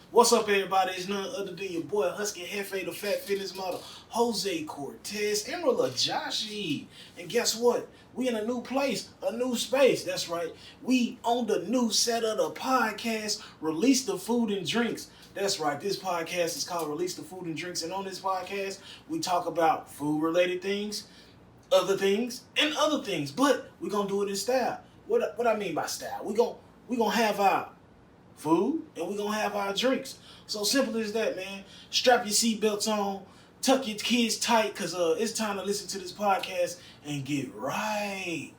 What's up, everybody? It's none other than your boy Husky Jefe, the Fat Fitness Model, Jose Cortez, Emerald Joshi. And guess what? We in a new place, a new space. That's right. We on the new set of the podcast, Release the Food and Drinks. That's right. This podcast is called Release the Food and Drinks. And on this podcast, we talk about food-related things, other things, and other things. But we're going to do it in style. What I mean by style? We're gonna have our food and we're going to have our drinks. So simple as that, man. Strap your seatbelts on, tuck your kids tight, because it's time to listen to this podcast and get right.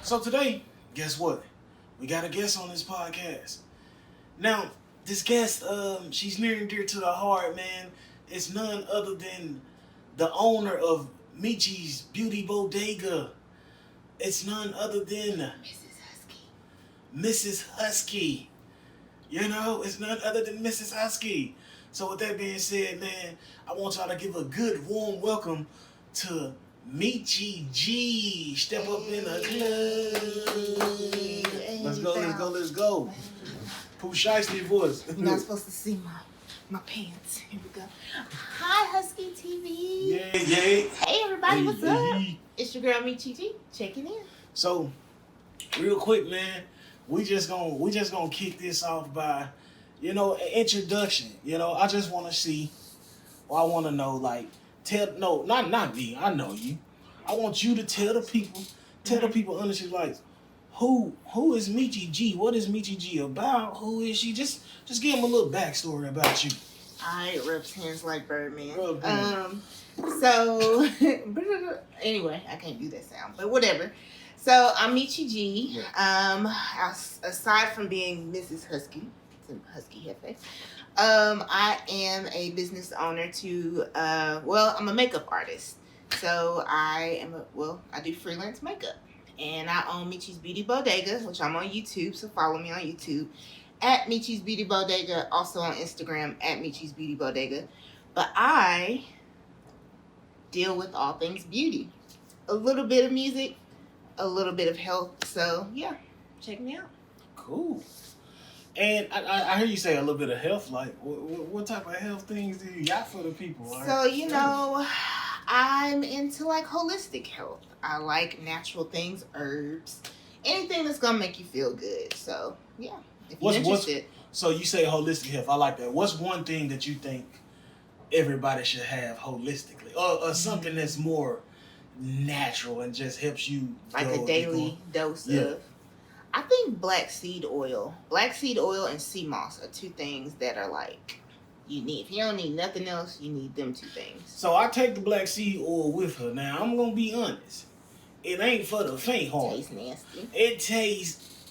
So today, guess what? We got a guest on this podcast. Now, this guest, she's near and dear to the heart, man. It's none other than the owner of Mechi's Beauty Bodega. It's none other than Mrs. Husky. Mrs. Husky. You know, it's none other than Mrs. Husky. So with that being said, man, I want y'all to give a good, warm welcome to Mechi G. Step up in the club. Let's go. Pooh Shiesty voice. You're not supposed to see my pants. Here we go. Hi, Husky TV. Yeah. Hey, everybody, what's up? Hey. It's your girl, Mechi G, checking in. So, real quick, man, we just gonna kick this off by, an introduction. I just want to see, or I want to know, like, not me. I know you. I want you to tell the people honestly, like, who is Mechi G? What is Mechi G about? Who is she? Just give them a little backstory about you. I rubs hands like Birdman. Rub So anyway, I can't do that sound, but whatever. So I'm Mechi G. Yeah. Aside from being Mrs. Husky, Husky Jefe, I am a business owner to I'm a makeup artist. So I do freelance makeup. And I own Mechi's Beauty Bodega, which I'm on YouTube, so follow me on YouTube at Mechi's Beauty Bodega, also on Instagram at Mechi's Beauty Bodega. But I deal with all things beauty. A little bit of music, a little bit of health. So yeah, check me out. Cool. And I hear you say a little bit of health. Like, what type of health things do you got for the people? Right? So, I'm into like holistic health. I like natural things, herbs, anything that's gonna make you feel good. So yeah, if you're interested. So you say holistic health. I like that. What's one thing that you think everybody should have holistically, or something that's more natural and just helps you like a daily dose of? I think black seed oil and sea moss are two things that are like you need. If you don't need nothing else, you need them two things. So I take the black seed oil with her. Now I'm gonna be honest. It ain't for the faint heart. Tastes nasty. It tastes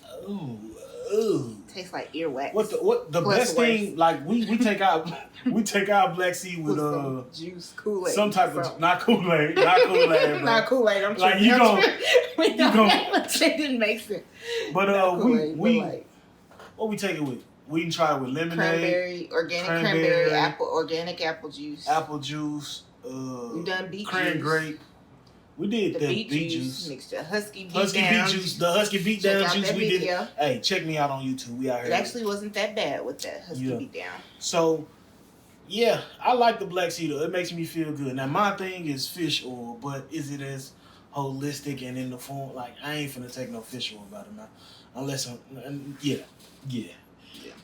Tastes like earwax. What the best thing? Like we take our black seed with some juice, Kool-Aid, some type of not Kool-Aid, not Kool-Aid. I'm like you gonna it didn't make sense. But what we take it with? We can try it with lemonade, organic cranberry, organic apple juice. We've done beet cran juice. Grape. We did the beet juice mixture. Husky beet juice. The Husky beat down juice we did. Video. Hey, check me out on YouTube. We out here. It actually wasn't that bad with that Husky beat down. So, yeah, I like the black seed oil. It makes me feel good. Now, my thing is fish oil, but is it as holistic and in the form? Like, I ain't finna take no fish oil about it now. Unless yeah.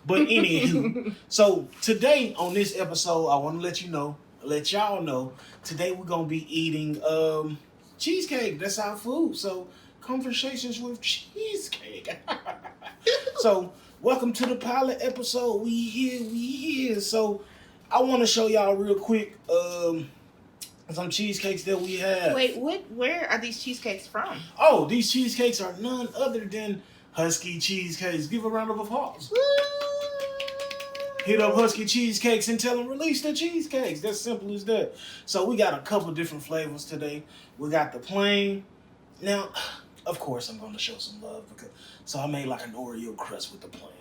But anywho, so today on this episode, I want to let y'all know, today we're going to be eating cheesecake. That's our food. So, conversations with cheesecake. So, welcome to the pilot episode. We here. So, I want to show y'all real quick some cheesecakes that we have. Wait, where are these cheesecakes from? Oh, these cheesecakes are none other than Husky Cheesecakes. Give a round of applause. Woo! Hit up Husky Cheesecakes and tell them release the cheesecakes. That's simple as that. So we got a couple different flavors today. We got the plain. Now, of course, I'm going to show some love so I made like an Oreo crust with the plain.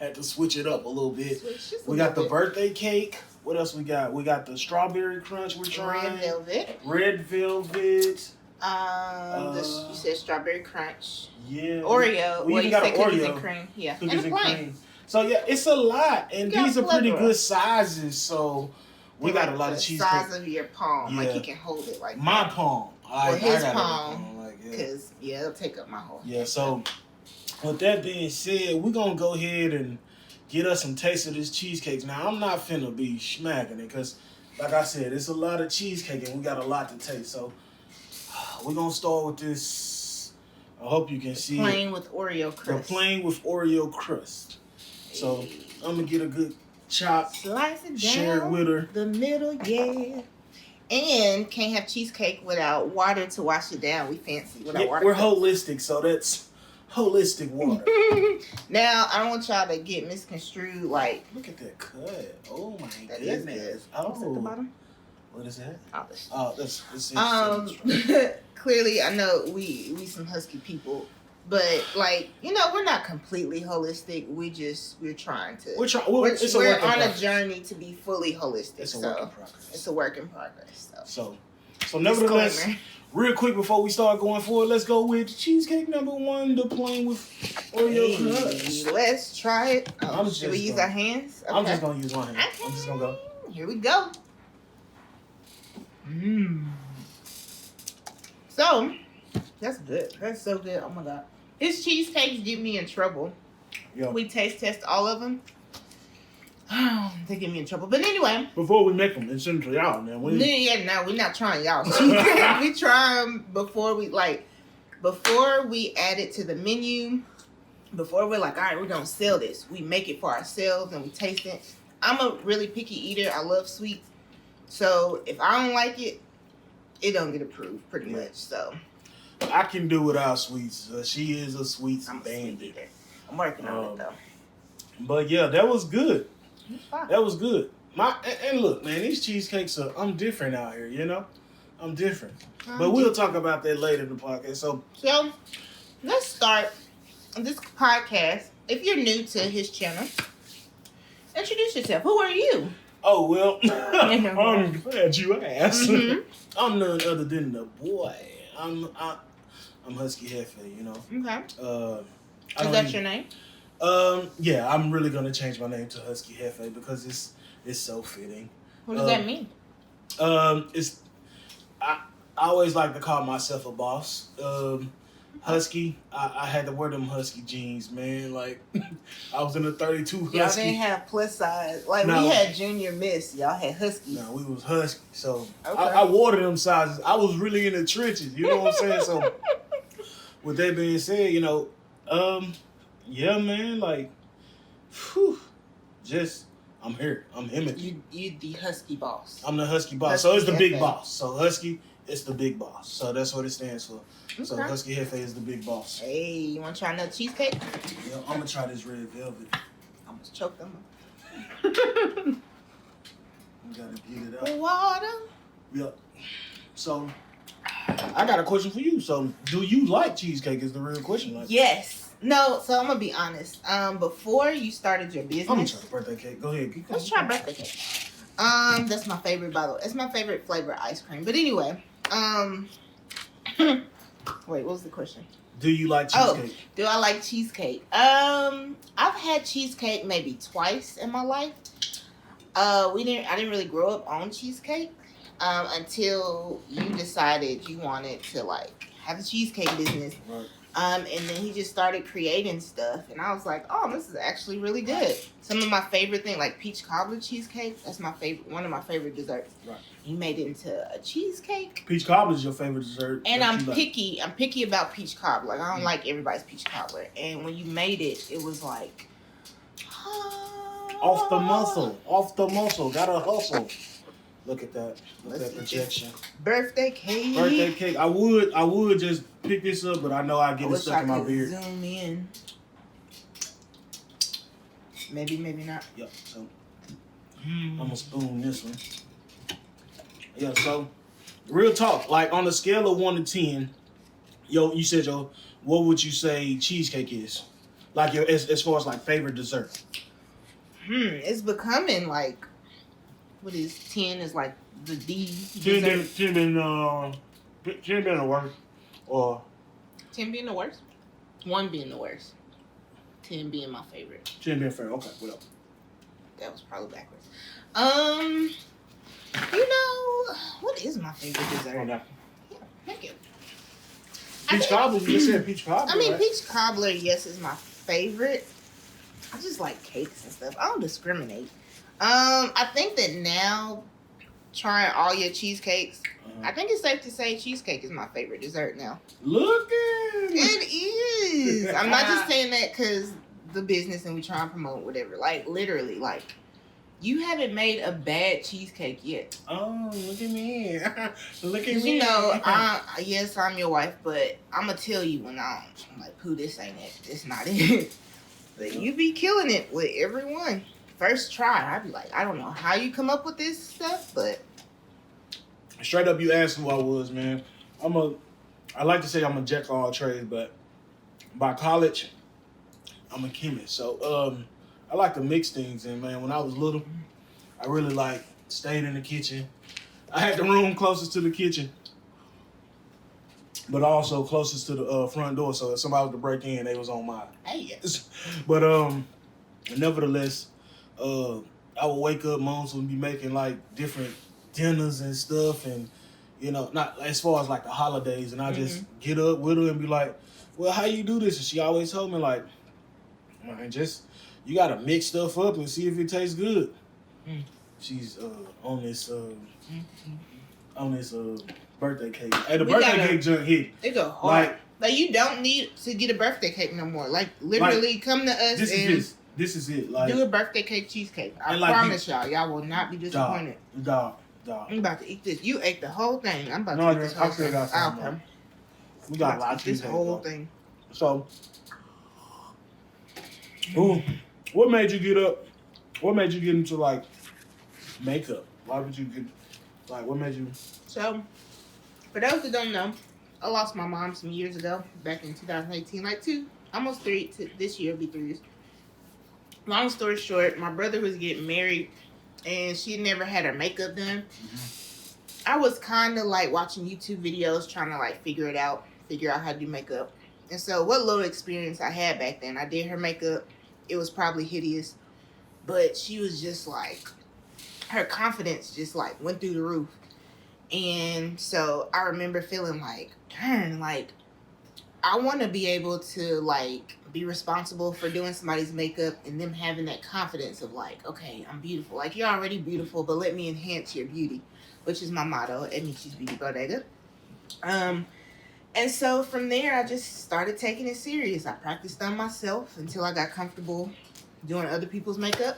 Had to switch it up a little bit. Switch We got the birthday cake. What else we got? We got the strawberry crunch we're trying. Red velvet. Red velvet. You said strawberry crunch. Yeah. Oreo. We Well, even you got said an cookies Oreo. and cream. Yeah. Cookies and cream. So yeah, it's a lot, and You these got are pretty plethora. good sizes. So we got a lot of the cheesecake. size of your palm, like Yeah. you can hold it like My that. palm. Well, his got a palm, like, yeah. Because it'll take up my whole. Yeah. So with that being said, we're gonna go ahead and get us some taste of this cheesecake. Now I'm not finna be smacking it because, like I said, it's a lot of cheesecake and we got a lot to taste. So we're gonna start with this. I hope you can see Plain it. with Oreo crust. The plain with Oreo crust. So I'm gonna get a good chop, Slice it down. share it with her. The middle, yeah. And can't have cheesecake without water to wash it down. We fancy without water. We're holistic, so that's holistic water. Now, I don't want y'all to get misconstrued. Like, Look at that cut. Oh my that is goodness. good. Oh, What's at the bottom? what is that? Oh, this. Oh, that's it. Clearly, I know we some husky people, but like, we're not completely holistic. We're trying to. We're We're on a journey to be fully holistic. It's a so work in progress. it's a work in progress. So, So nevertheless, disclaimer. real quick before we start going forward, let's go with cheesecake number 1, the plain with Oreo crust. Hey, let's try it. I'm Should just we use gonna- our hands? I'm just gonna use one hand. Okay. I'm just gonna go. Here we go. So, that's good. That's so good. Oh my god. His cheesecakes get me in trouble. Yeah. We taste test all of them. They get me in trouble. But anyway. Before we make them, it's into y'all, man. No, we're not trying y'all cheesecake. We try them before we add it to the menu. Before we're like, all right, we're gonna sell this. We make it for ourselves and we taste it. I'm a really picky eater. I love sweets. So if I don't like it, it don't get approved pretty much. So I can do without sweets. She is a sweets I'm a sweet bandit. eater. I'm working on it though. But yeah, that was good. It's fine. That was good. And look, man, these cheesecakes I'm different out here, I'm different. But we'll talk about that later in the podcast. So let's start this podcast. If you're new to his channel, introduce yourself. Who are you? oh well, I'm glad you asked. Mhm. I'm none other than the boy. I'm Husky Jefe, Okay. Is that your name? Yeah, I'm really gonna change my name to Husky Jefe because it's so fitting. What does that mean? I always like to call myself a boss. Husky, I had to wear them Husky jeans, man. Like, I was in a 32 Husky. Y'all didn't have plus size. Like, No. we had Junior Miss. Y'all had Husky. No, we was Husky. So, Okay. I wore them sizes. I was really in the trenches. You know what I'm saying? So, with that being said, yeah, man, like, whew, I'm here. I'm him. You the Husky boss. I'm the Husky boss. Husky So, it's the big Jefe. boss. So, Husky, it's the big boss. So, that's what it stands for. So, Okay. Husky Jefe is the big boss. Hey, you want to try another cheesecake? Yeah, I'm going to try this red velvet. I almost choked them We got to get it up. up. Water. Yep. So, I got a question for you. So, do you like cheesecake? Is the real question. Like, Yes. No, so I'm going to be honest. Before you started your I'm going to business. try the birthday cake. Go ahead. Let's try birthday cake. That's my favorite, by the way. It's my favorite flavor ice cream. But anyway, wait, what was the question? Do you like cheesecake? Do I like cheesecake? I've had cheesecake maybe twice in my life. I didn't really grow up on cheesecake until you decided you wanted to like have a cheesecake business. Right. And then he just started creating stuff, and I was like, "Oh, this is actually really good." Some of my favorite things, like peach cobbler cheesecake, that's my favorite, one of my favorite desserts. Right. He made it into a cheesecake. Peach cobbler is your favorite dessert. And that I'm you like. picky. I'm picky about peach cobbler. Like, I don't like everybody's peach cobbler. And when you made it, it was like Off the muscle. Gotta hustle. Look at that. Look at Let's that projection. birthday cake. Birthday cake. I would just pick this up, but I know I I get it wish stuck I in my could beard. zoom in. Maybe not. Yep. So I'm gonna spoon this one. Yeah. So real talk. Like on a scale of 1 to 10, you said what would you say cheesecake is? Like your as far as like favorite dessert. It's becoming like, what is 10 is like the D 10 dessert. 10 being the worst, or 10 being the worst. 1 being the worst. 10 being my favorite. 10 being fair. Okay, whatever. That was probably backwards. You know, what is my favorite dessert? Okay. Yeah, thank you. Peach cobbler. You just said peach cobbler. I mean, right? peach cobbler, yes, is my favorite. I just like cakes and stuff. I don't discriminate. I think that now, trying all your cheesecakes, I think it's safe to say cheesecake is my favorite dessert now. Looking. It is. I'm not just saying that because the business and we try and promote whatever. Like, literally, like, you haven't made a bad cheesecake yet. Oh, look at me. Look at You me. know, yes, I'm your wife, but I'm going to tell you when I'm like, pooh, this ain't it. It's not it. But you be killing it with everyone. First try, I'd be like, I don't know how you come up with this stuff, but Straight up, you asked who I was, man. I like to say I'm a jack of all trades, but by college, I'm a chemist. So, I like to mix things. And man, when I was little, I really like stayed in the kitchen. I had the room closest to the kitchen, but also closest to the front door. So if somebody was to break in, they was on mine. hey, But nevertheless, I would wake up, moms would be making like different dinners and stuff, and you know, not as far as like the holidays, and I just get up with her and be like, well, how you do this? And she always told me like, man, just you gotta mix stuff up and see if it tastes good. She's on this birthday cake. Hey, the birthday cake junk hit. It go hard. Like you don't need to get a birthday cake no more. Like literally, come to us This is it. Like do a birthday cake cheesecake. I like promise y'all will not be disappointed. Dog. I'm about to eat this. You ate the whole thing. I'm about to eat this I whole still thing. got some. Okay. We got a lot of this whole thing. So, what made you get up? What made you get into like makeup? Why would you get like? What made you? So, for those that don't know, I lost my mom some years ago, back in 2018, like almost 3. This year will be 3 years. Long story short, my brother was getting married, and she never had her makeup done. I was kind of like watching YouTube videos, trying to like figure out how to do makeup. And so, what little experience I had back then, I did her makeup. It was probably hideous, but she was just like, her confidence just like went through the roof. And so I remember feeling like, darn, like I want to be able to like be responsible for doing somebody's makeup and them having that confidence of like, okay, I'm beautiful. Like you're already beautiful, but let me enhance your beauty, which is my motto at Mechi G Bodega. And so from there, I just started taking it serious. I practiced on myself until I got comfortable doing other people's makeup.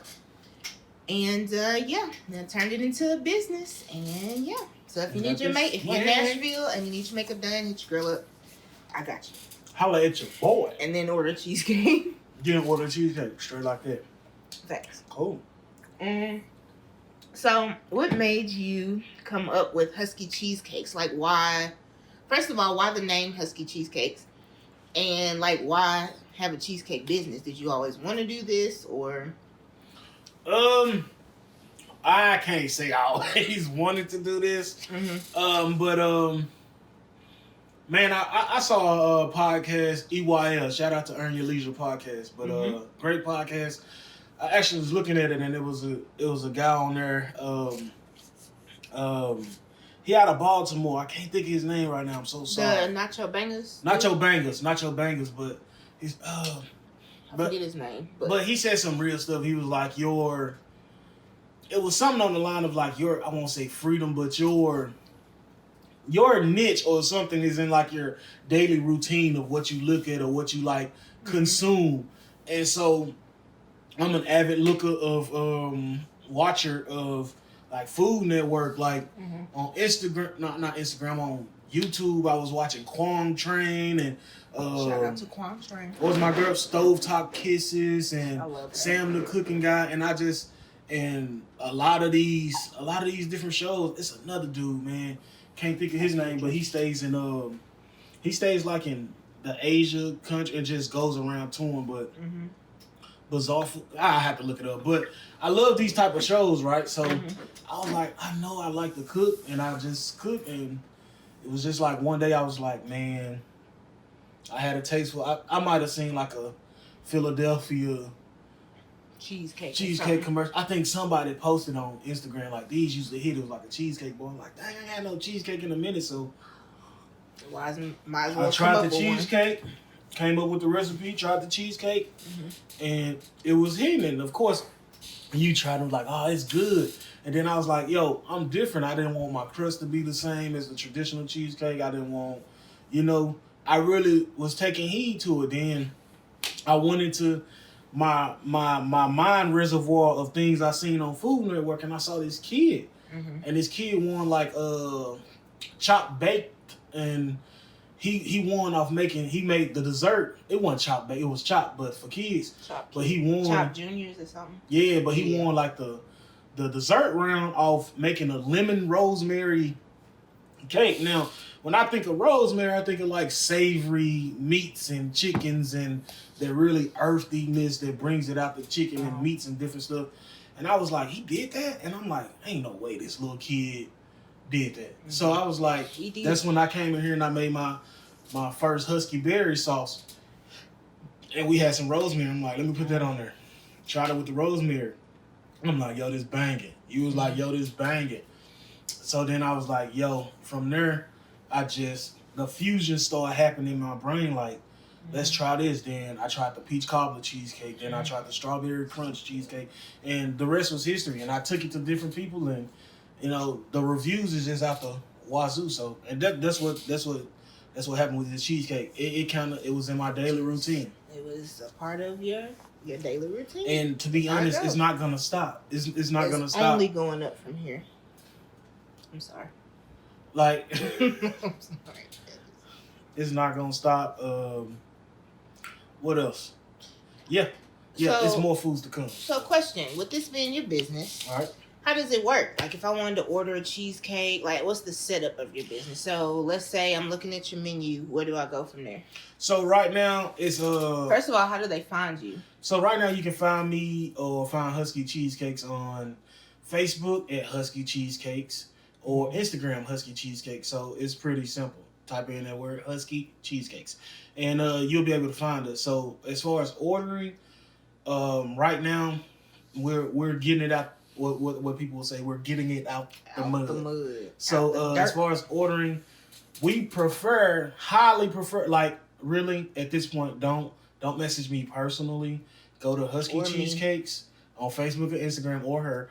And then turned it into a business. And yeah, so if you need your if you're in Nashville and you need your makeup done, hit your girl up. I got you. Holla at your boy. And then order cheesecake. Didn't order cheesecake straight like that. Thanks. Cool. So what made you come up with Husky Cheesecakes? Like why? First of all, why the name Husky Cheesecakes? And like why have a cheesecake business? Did you always want to do this or? I can't say I always wanted to do this. Man, I saw a podcast, EYL. Shout out to Earn Your Leisure podcast, but great podcast. I actually was looking at it, and it was a guy on there. He out of Baltimore. I can't think of his name right now. I'm so sorry. The Nacho Bangers. Nacho Bangers, but he's I forget his name. But he said some real stuff. He was like it was something on the line of like I won't say freedom, but your niche or something is in like your daily routine of what you look at or what you like consume. And so I'm an avid looker of watcher of like Food Network, like on Instagram, not Instagram, on YouTube. I was watching Kwang Train and shout out to Kwang Train. What was my girl Stovetop Kisses and Sam the Cooking Guy, and a lot of these different shows. It's another dude, man. Can't think of his name, but he stays like in the Asia country. It just goes around touring, but Mm-hmm. bizarre. I have to look it up, but I love these type of shows, right? So I was like, I know I like to cook, and I just cook, and it was just like one day I was like, man, I had a taste for. I might have seen like a Philadelphia cheesecake commercial. I think somebody posted on Instagram like these used to hit. It was like a cheesecake boy. I'm like, dang, I ain't had no cheesecake in a minute, so might as well I tried the cheesecake. Came up with the recipe, tried the cheesecake, and it was hitting. And of course, you tried it, like, oh, it's good. And then I was like, yo, I'm different. I didn't want my crust to be the same as the traditional cheesecake. I didn't want, I really was taking heed to it. Then I went into my mind reservoir of things I seen on Food Network, and I saw this kid, and this kid won like chopped baked, and he won off he made the dessert. It wasn't chopped baked, it was chopped, but for kids. But he won chopped juniors or something. Yeah, but he won like the dessert round off making a lemon rosemary cake. Now, when I think of rosemary, I think of like savory meats and chickens and that really earthiness that brings it out the chicken and meats and different stuff. And I was like, he did that? And I'm like, ain't no way this little kid did that. So I was like, that's when I came in here and I made my first Husky berry sauce. And we had some rosemary. I'm like, let me put that on there. Tried it with the rosemary. I'm like, yo, this banging. You was like, yo, this banging. So then I was like, yo, from there, the fusion started happening in my brain. Like, let's try this. Then I tried the peach cobbler cheesecake. Then I tried the strawberry crunch cheesecake. And the rest was history. And I took it to different people. And, the reviews is just out the wazoo. So, and that's what happened with this cheesecake. It was in my daily routine. It was a part of your daily routine. And to be honest, it's not gonna stop. It's not gonna stop. Only going up from here. I'm sorry. Like, I'm sorry. It's not gonna stop. What else? Yeah, So, it's more foods to come. So, question: with this being your business, all right, how does it work? Like, if I wanted to order a cheesecake, like, what's the setup of your business? So, let's say I'm looking at your menu. Where do I go from there? So right now it's First of all, how do they find you? So right now you can find me or find Husky Cheesecakes on Facebook at Husky Cheesecakes or Instagram Husky Cheesecakes. So it's pretty simple. Type in that word Husky Cheesecakes, and you'll be able to find us. So as far as ordering, right now we're getting it out. What people will say, we're getting it out the mud. So as far as ordering, we highly prefer, like, really at this point, don't message me personally. Go to Husky Cheesecakes on Facebook or Instagram or her,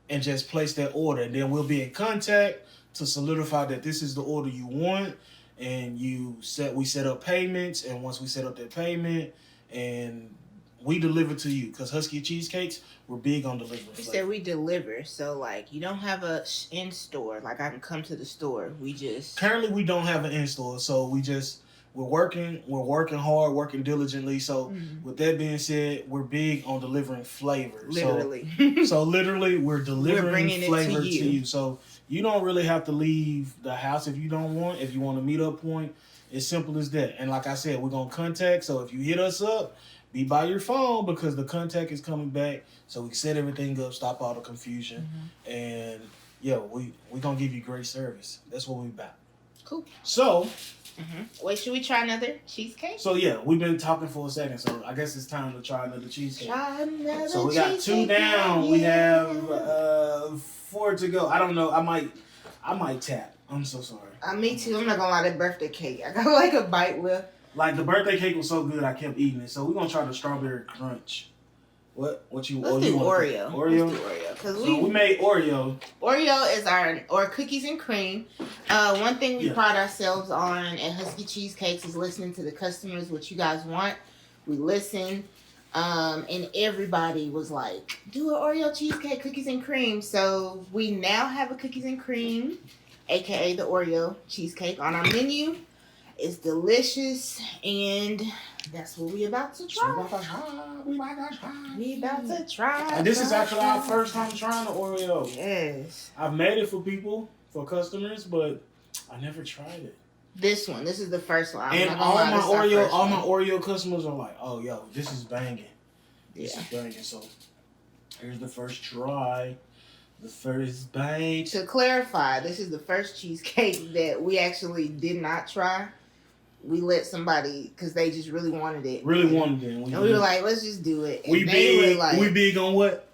and just place that order, and then we'll be in contact to solidify that this is the order you want, and we set up payments, and once we set up that payment, and we deliver to you, because Husky Cheesecakes, we're big on delivery. You said we deliver, so like you don't have a in store. Like I can come to the store. Currently we don't have an in store, so we're working hard, working diligently. So with that being said, we're big on delivering flavors. Literally. So literally, we're delivering flavor to you. So you don't really have to leave the house if you don't want. If you want to meet up point, it's simple as that. And like I said, we're gonna contact. So if you hit us up, be by your phone, because the contact is coming back. So we set everything up, stop all the confusion, and we're gonna give you great service. That's what we about. Cool. So. Wait, should we try another cheesecake? So we've been talking for a second, so I guess it's time to try another cheesecake. So we got 2 down. We have 4 to go. I don't know. I might tap. I'm so sorry. Me too. I'm not gonna lie. That birthday cake, I got like a bite left. Like, the birthday cake was so good, I kept eating it. So we're gonna try the strawberry crunch. Let's do Oreo. Oreo. Because we made Oreo. Oreo is our cookies and cream. One thing we pride ourselves on at Husky Cheesecakes is listening to the customers, what you guys want. We listen, and everybody was like, "Do an Oreo cheesecake, cookies and cream." So we now have a cookies and cream, aka the Oreo cheesecake, on our menu. It's delicious, and that's what we about to try. We about to try. And this is actually our first time trying the Oreo. Yes. I've made it for people, for customers, but I never tried it. This is the first one. And all my Oreo customers are like, oh, yo, this is banging. This is banging. So here's the first try. The first bite. To clarify, this is the first cheesecake that we actually did not try. We let somebody, because they just really wanted it. And we were like, let's just do it. And we big on what?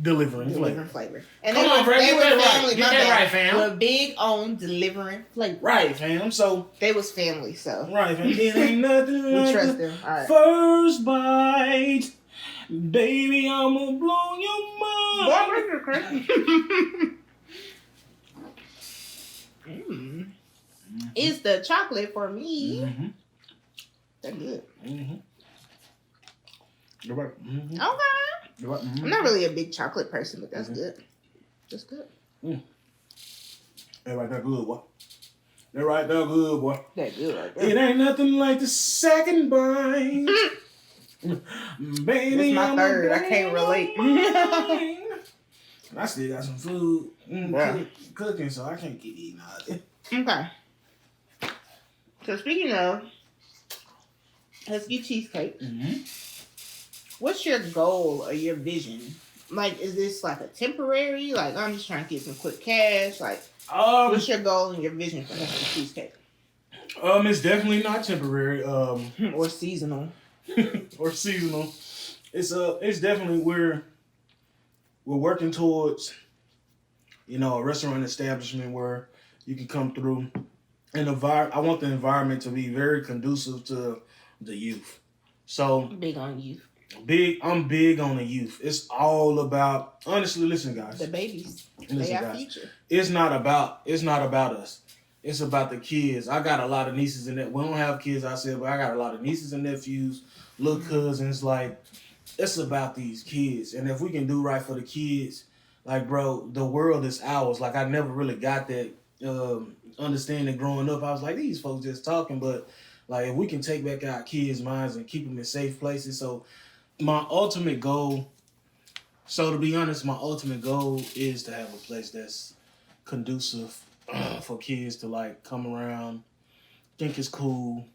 Delivering flavor. And come on, bro. Get that right, fam. We're big on delivering flavor. Right, fam. So they was family, so. Right, fam. It ain't nothing we trust them. All right. First bite. Baby, I'ma blow your mind. It's the chocolate for me. Mm-hmm. That's good. Mm-hmm. You're right. Mm-hmm. Okay. Right. Mm-hmm. I'm not really a big chocolate person, but that's good. That's good. That right there good, boy. That right there good, boy. That good right there. It ain't nothing like the second bite. Baby, this my third. I can't relate. I still got some food cooking, so I can't keep eating all of it. Okay. So speaking of Husky cheesecake, what's your goal or your vision? Like, is this like a temporary? Like, I'm just trying to get some quick cash. Like, what's your goal and your vision for Husky cheesecake? It's definitely not temporary. Or seasonal. Or seasonal. It's definitely we're working towards, a restaurant establishment where you can come through. And I want the environment to be very conducive to the youth. So big on youth. I'm big on the youth. It's all about, honestly, listen, guys. The babies. They are future. It's not about us. It's about the kids. I got a lot of nieces and nephews. We don't have kids, I said, but I got a lot of nieces and nephews, little cousins. Like, it's about these kids. And if we can do right for the kids, like, bro, the world is ours. Like, I never really got that understanding growing up. I was like, these folks just talking. But, like, if we can take back our kids' minds and keep them in safe places. So, my ultimate goal, to be honest, is to have a place that's conducive for kids to like come around, think it's cool,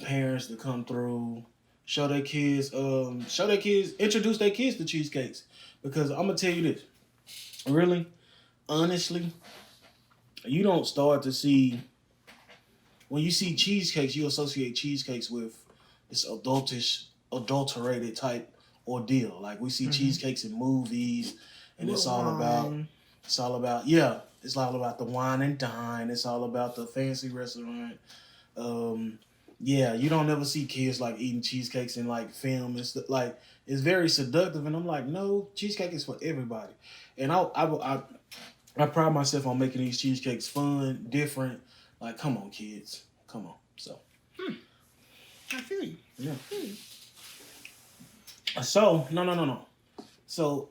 parents to come through, introduce their kids to cheesecakes. Because I'm gonna tell you this, really, honestly, you don't start to see, when you see cheesecakes, you associate cheesecakes with this adulterated type ordeal. Like we see cheesecakes in movies, and it's all about the wine and dine. It's all about the fancy restaurant. You don't ever see kids like eating cheesecakes in like film and stuff. Like it's very seductive, and I'm like, no, cheesecake is for everybody. And I pride myself on making these cheesecakes fun, different. Like, come on, kids, come on. So, I feel you. Yeah. So no. So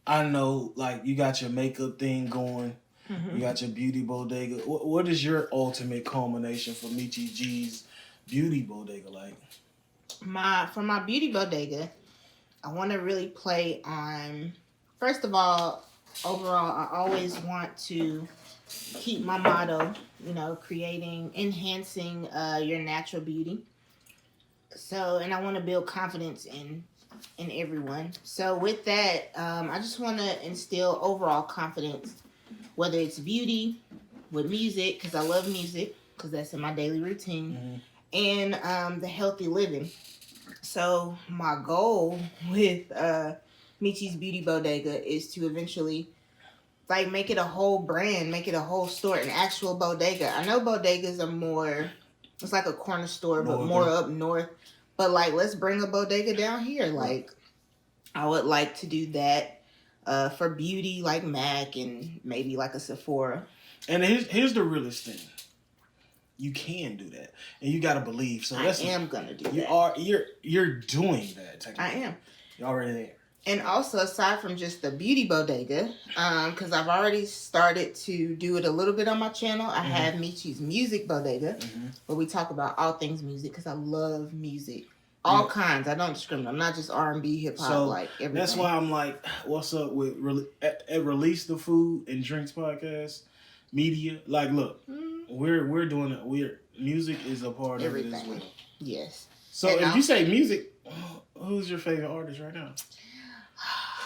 I know, like, you got your makeup thing going. You got your beauty bodega. What is your ultimate culmination for Mechi G's beauty bodega like? For my beauty bodega, I want to really play on, first of all, overall, I always want to keep my motto, enhancing your natural beauty. So, and I want to build confidence in everyone. So with that, I just want to instill overall confidence, whether it's beauty, with music, because I love music, because that's in my daily routine, and the healthy living. So my goal with Mechi's Beauty Bodega is to eventually like make it a whole brand, make it a whole store, an actual bodega. I know bodegas are more, it's like a corner store, but more up north. But like, let's bring a bodega down here. Like, I would like to do that for beauty, like MAC and maybe like a Sephora. And here's the realest thing. You can do that, and you gotta believe. So I am gonna do that. You're doing that. I am. You're already there. And also, aside from just the beauty bodega, because I've already started to do it a little bit on my channel. I have Mechi's Music Bodega, where we talk about all things music, because I love music. All kinds. I don't discriminate. I'm not just R&B, hip-hop, so like everything. That's why I'm like, what's up with at Release the Food and Drinks podcast, media? Like, look, We're doing it. Music is a part of it as Everything. well. Yes. So if you say music, who's your favorite artist right now?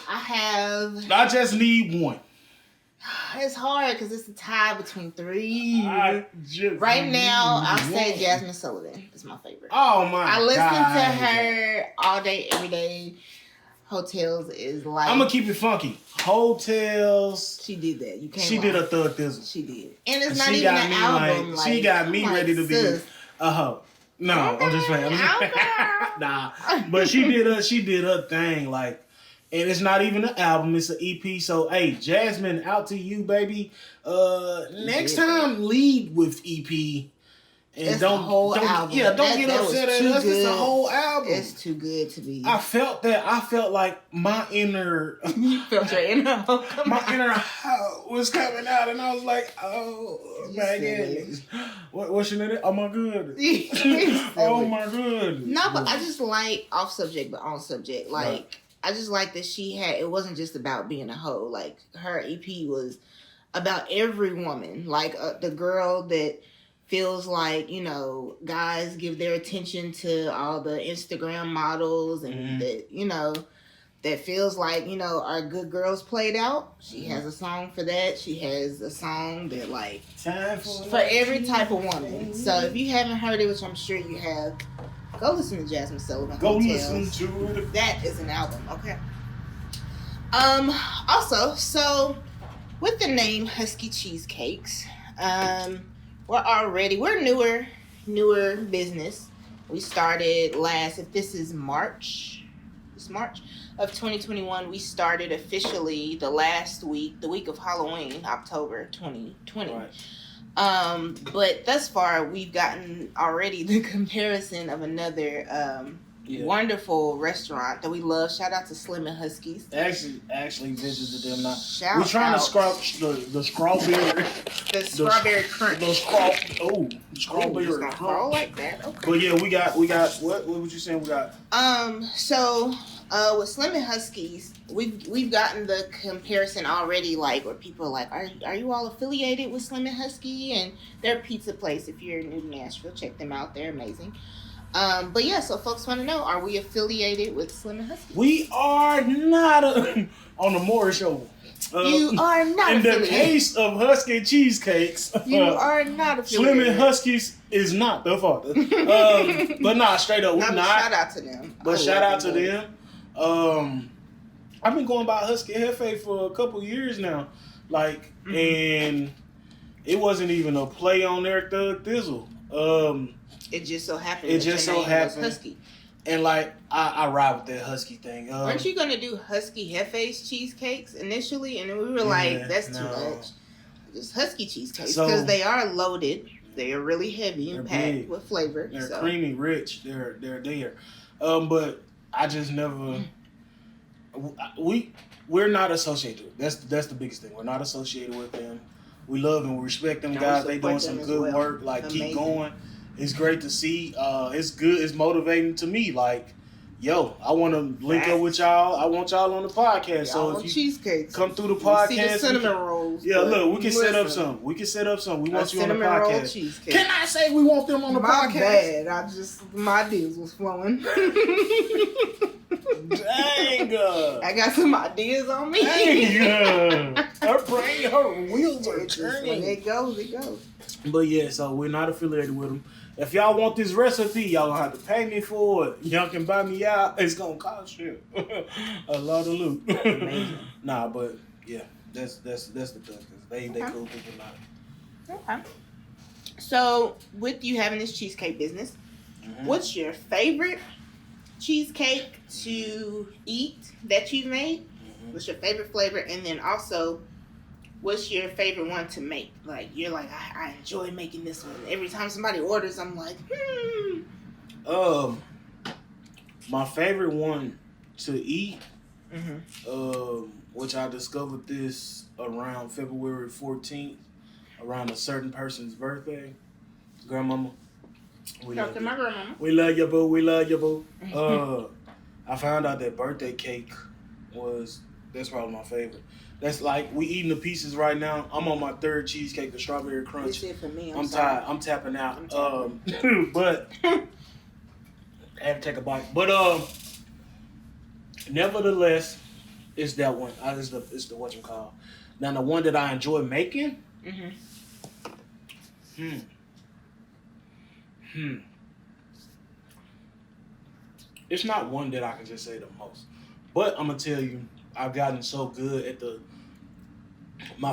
I just need one. It's hard because it's a tie between three. Right now, I'll say Jasmine Sullivan is my favorite. Oh my god! I listen to her all day, every day. Hotels is like I'm gonna keep it funky. Hotels. She did that. You can't. She did a Thug Thizzle. She did, and it's not even an album. She got me ready to be a hoe. No, I'm just playing. Nah, but she did her thing like. And it's not even an album, it's an EP. So, hey, Jasmine, out to you, baby. Next time, lead with EP. And it's don't, the whole album. Yeah, don't get upset at us. It's a whole album. It's too good to be. I felt that. I felt like my inner... You felt your inner... my inner was coming out. And I was like, oh, my goodness. What's your name? Oh, my goodness. Oh, my goodness. No, but I just like, off subject, but on subject, like... Right. I just like that it wasn't just about being a hoe. Like, her EP was about every woman. Like, the girl that feels like, guys give their attention to all the Instagram models and that, that feels like, our good girls played out. She has a song for that. She has a song that, like, for every type of woman. So if you haven't heard it, which I'm sure you have, go listen to Jasmine Sullivan. Go listen to it. That is an album, okay? Also, so with the name Husky Cheesecakes, we're newer business. We started if this is March of 2021. We started officially the week of Halloween, October 2020. Right. But thus far, we've gotten already the comparison of another wonderful restaurant that we love. Shout out to Slim and Husky's. Actually visited them now. We're trying to scrap the strawberry. The strawberry crunch. The strawberry crunch. Crawl like that. Okay. But yeah, we got what was you saying we got? So with Slim and Husky's, we've gotten the comparison already, like where people are like, are you all affiliated with Slim and Husky? And they're a pizza place. If you're new to Nashville, check them out. They're amazing. But yeah, so folks want to know, are we affiliated with Slim and Husky? We are not on the Morris Show. You are not in affiliated. The case of Husky Cheesecakes, you are not affiliated. Slim and Huskies is not the father. But nah, straight up, we're not. Shout out to them. But shout out to them. I've been going by Husky Jefe for a couple years now, and it wasn't even a play on their Thug Thizzle. It just so happened. Husky. And I ride with that Husky thing. Weren't you gonna do Husky Jefe's cheesecakes initially? And then we were like, that's too much. Just Husky cheesecakes because they are loaded. They are really heavy and packed with flavor. They're creamy, rich. They're there. But I just never. We're not associated. That's the biggest thing. We're not associated with them. We love and we respect them guys. They doing some good work. Keep going. It's great to see. It's good. It's motivating to me. Yo, I want to link up with y'all. I want y'all on the podcast. So if you cheesecakes, come through the podcast, see the cinnamon rolls. Yeah, look, we can set up some. We want you on the podcast. Can I say we want them on the podcast? Bad. My deals was flowing. Dang. I got some ideas on me. Dang. Her brain, her wheels are turning. When it goes, it goes. But yeah, so we're not affiliated with them. If y'all want this recipe, y'all gonna have to pay me for it. Y'all can buy me out. It's gonna cost you a lot of loot. Amazing. Nah, but yeah, that's the thing. They cool people now. Okay. So with you having this cheesecake business, what's your favorite cheesecake to eat that you've made? What's your favorite flavor? And then also, what's your favorite one to make? You're like, I enjoy making this one. Every time somebody orders, I'm like, My favorite one to eat, which I discovered this around February 14th, around a certain person's birthday. Grandmama. We love you, boo. We love you, boo. I found out that birthday cake was That's probably my favorite. That's like we eating the pieces right now. I'm on my third cheesecake, the strawberry crunch. That's it for me. I'm tired. I'm tapping out. But I have to take a bite. But nevertheless, it's that one. It's the whatchamacallit. Now the one that I enjoy making. It's not one that I can just say the most. But I'm gonna tell you, I've gotten so good at the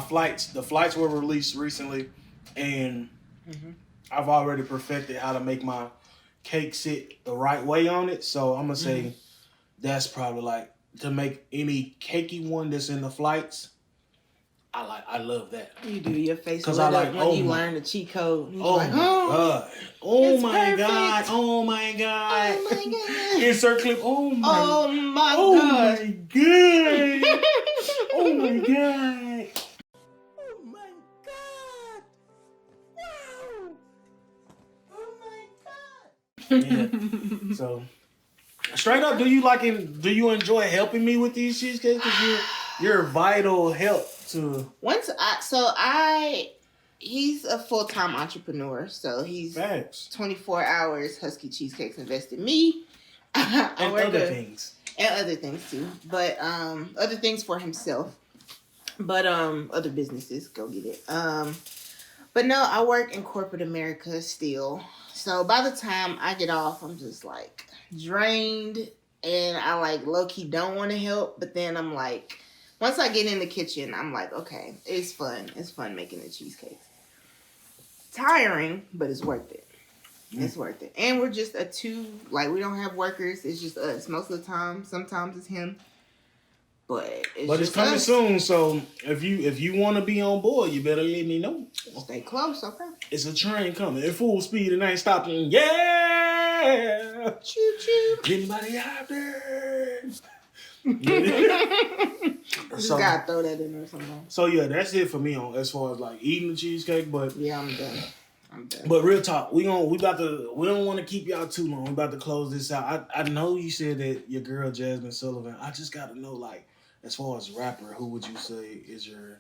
flights. The flights were released recently, and I've already perfected how to make my cake sit the right way on it. So I'm gonna say that's probably like to make any cakey one that's in the flights. I love that. You do your face because I like when you learn the cheat code. Oh like, my god! Oh my perfect. god! Oh my god! Oh my god! Insert clip. Oh my! Oh my oh god! My god! Oh my god! Oh my god! Wow! Oh my god! Yeah. So, straight up, do you enjoy helping me with these cheesecakes? Because you're vital help to. He's a full-time entrepreneur, so he's Facts. 24 hours Husky Cheesecakes invested me. And other things. And other things too. But other things for himself. But other businesses, go get it. But no, I work in corporate America still. So by the time I get off, I'm just like drained, and I like low-key don't want to help, but then I'm like, once I get in the kitchen, I'm like, okay, it's fun. It's fun making the cheesecakes. Tiring, but it's worth it. It's worth it. And we're just we don't have workers. It's just us most of the time. Sometimes it's him. But it's coming us. soon, so if you want to be on board, you better let me know. Stay close, okay? It's a train coming at full speed and ain't stopping. Yeah! Choo choo. Anybody out there? Just gotta throw that in there sometime. So yeah, that's it for me on as far as like eating the cheesecake. But yeah, I'm done. But real talk, we don't want to keep y'all too long. We about to close this out. I know you said that your girl Jasmine Sullivan. I just gotta know, like, as far as rapper, who would you say is your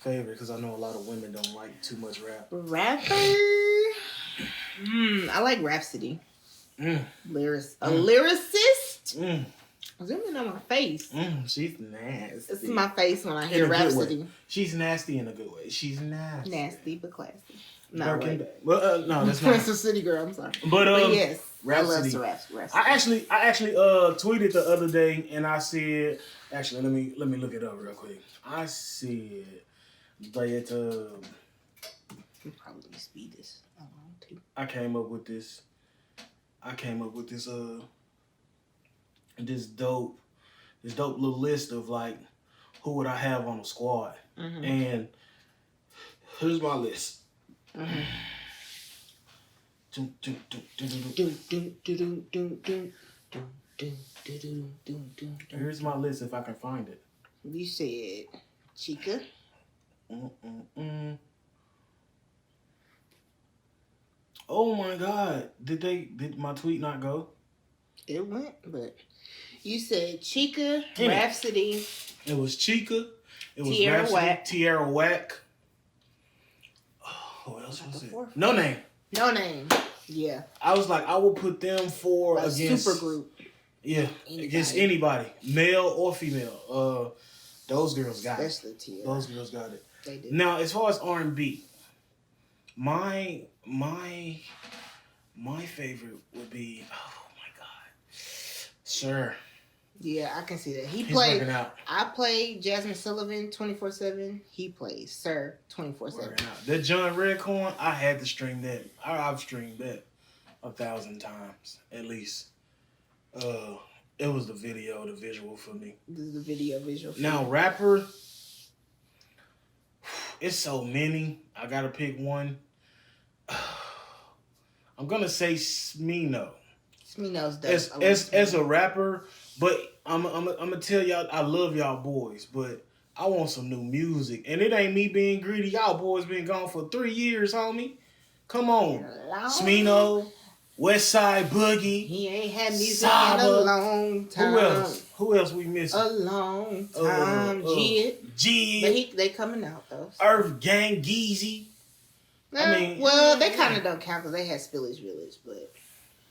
favorite? Because I know a lot of women don't like too much rap. Rapper? I like Rhapsody. A lyricist? Zoom in on my face. She's nasty. This is my face when I hear Rhapsody. She's nasty in a good way. She's nasty. Nasty but classy. No, no, that's not. Princess City Girl. I'm sorry. But yes, Rhapsody. I love Rhapsody. I actually tweeted the other day, and I said, actually, let me look it up real quick. I said that you probably speed this along too. I came up with this this dope little list of like who would I have on the squad, and here's my list. Here's my list if I can find it. You said Chica. Oh my God! Did my tweet not go? It went, but you said Chica, Rhapsody. It was Chica. It was Tierra Rhapsody, Whack. Tierra Whack. Who else was it? No Name. No Name. Yeah. I was like, I will put them four against super group. Yeah, against anybody, male or female. Those girls got it. Those girls got it. They did. Now, as far as R&B, my favorite would be, oh my God, Sir. Yeah, I can see that. He's played. working out. I played Jasmine Sullivan 24/7. He plays Sir 24/7. That John Redcorn, I had to stream that. I've streamed that 1,000 times at least. It was the visual for me. This is the visual. Now rapper, it's so many. I gotta pick one. I'm gonna say Smino. Smino's dope. As a rapper, but I'm gonna tell y'all I love y'all boys, but I want some new music, and it ain't me being greedy. Y'all boys been gone for 3 years, homie. Come on, Smino. West Side Boogie. He ain't had music Saba. in a long time. Who else we missing? A long time. Jid. But they coming out though. So. Earth Gang, Geezy. I mean, well, they kind of don't count because they had Spillage Village, but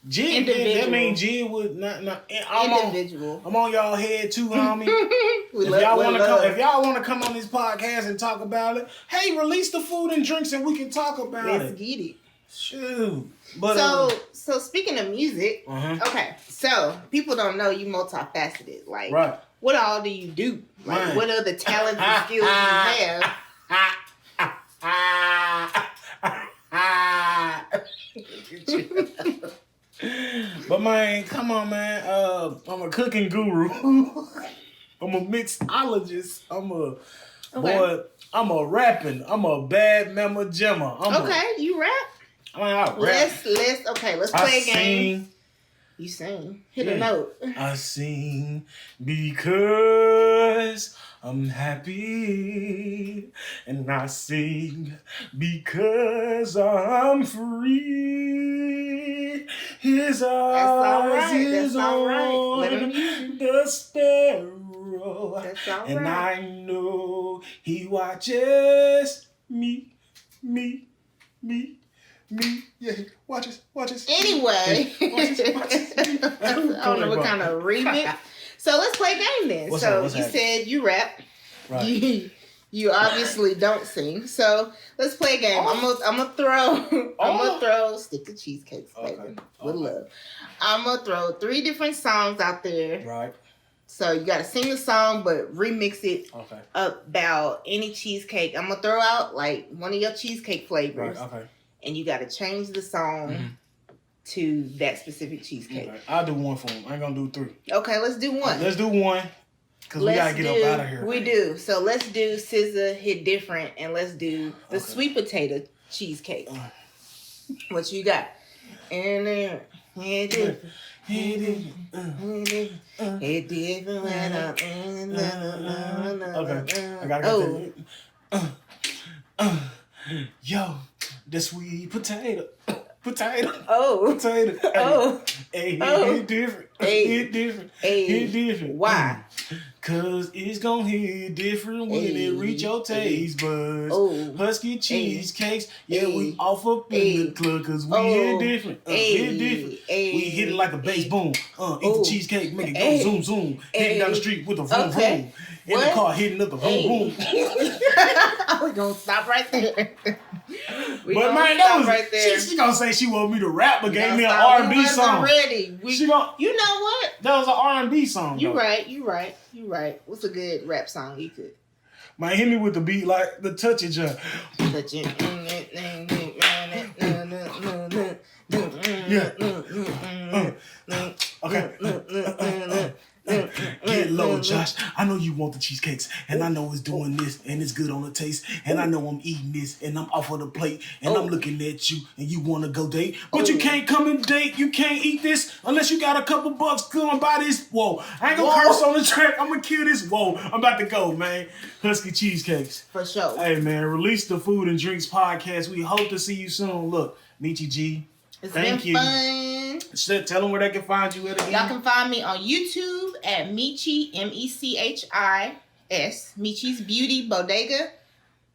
Jid. That mean Jid would not. Individual. I'm on y'all head too, homie. If y'all want to come on this podcast and talk about it, hey, release the food and drinks and we can talk about it. Let's get it. Shoot. But so speaking of music, okay, so people don't know you multifaceted. Like, right. What all do you do? Like, what other talents and skills you have? But man, come on, man. I'm a cooking guru. I'm a mixologist. I'm a rapping. I'm a bad mama jammer. You rap? I mean, I rap. Let's play a game. You sing. Hit a note. I sing because I'm happy. And I sing because I'm free. His eyes is on the sparrow. That's all right. And I know he watches me. Yeah, watch us. Anyway, I don't know what kind of remix. So let's play a game then. What's you said you rap. Right. You obviously don't sing. So let's play a game. I'm gonna throw stick to cheesecakes, baby. With love. I'm gonna throw 3 different songs out there. Right. So you gotta sing the song, but remix it about any cheesecake. I'm gonna throw out like one of your cheesecake flavors. Right. Okay. And you got to change the song to that specific cheesecake. Okay. I'll do one for them. I ain't going to do 3. Okay, let's do one. Let's do one. Because we got to get up out of here. We do. So let's do SZA Hit Different and let's do the sweet potato cheesecake. What you got? And then, Hit Different. Hit different when I'm in Okay. I got to get that. Yo, the sweet potato. Potato. Hey, hit different. Hit different. Hit different. Why? Cause it's gonna hit different when it reach your taste buds. Husky cheesecakes. Yeah, we off up in the club cause we hit different. Hit different. We hit it like a bass boom. Eat the cheesecake, make it go zoom zoom. Hit down the street with a vroom vroom. In the car hitting up the vroom vroom. We're gonna stop right there. But man, that was right there. She gonna say she want me to rap, but gave me an R&B song. Ready. You know what? That was an R&B song. You right. What's a good rap song you could? Man, hit me with the beat like the touch it jump. Touch it. Yeah. Okay. Get low, Josh. I know you want the cheesecakes, and I know it's doing this, and it's good on the taste, and I know I'm eating this, and I'm off of the plate, and I'm looking at you, and you want to go date, but you can't come and date. You can't eat this unless you got a couple bucks. Go and buy this. Whoa, I ain't gonna curse on the track. I'm gonna kill this. Whoa, I'm about to go, man. Husky cheesecakes for sure. Hey, man, release the food and drinks podcast. We hope to see you soon. Look, Mechi G. Thank you. Fun. Tell them where they can find you at again. Y'all can find me on YouTube at Mechi, Mechis, Mechi's Beauty Bodega,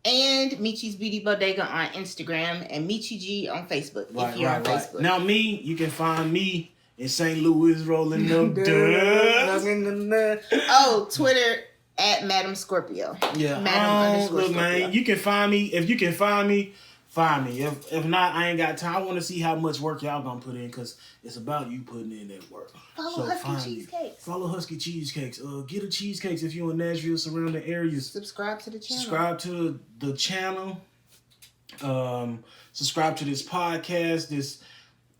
and Mechi's Beauty Bodega on Instagram, and Mechi G on Facebook if you're on Facebook. Now you can find me in St. Louis rolling them dubs. Twitter at Madam Scorpio. Yeah. Madam look, man, you can find me. If you can find me, find me. If not, I ain't got time. I want to see how much work y'all gonna put in because it's about you putting in that work. Follow Husky Cheesecakes. Follow Husky Cheesecakes. Get a cheesecakes if you're in Nashville, surrounding areas. Subscribe to the channel. Subscribe to this podcast.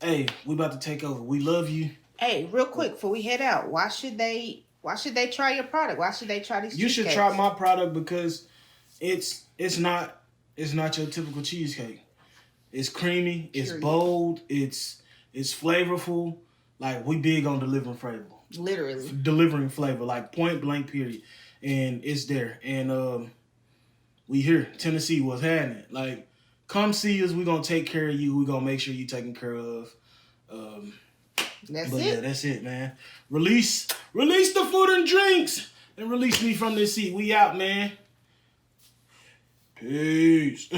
Hey, we about to take over. We love you. Hey, real quick before we head out, why should they try your product? Why should they try these cheesecakes? You should try my product because it's not your typical cheesecake. It's creamy. It's bold. It's flavorful. Like, we big on delivering flavor. Literally. Delivering flavor. Like, point blank period. And it's there. And we here. Tennessee, what's happening? Like, come see us. We're going to take care of you. We're going to make sure you're taken care of. That's But it. yeah, that's it, man. Release the food and drinks, and release me from this seat. We out, man. Peace.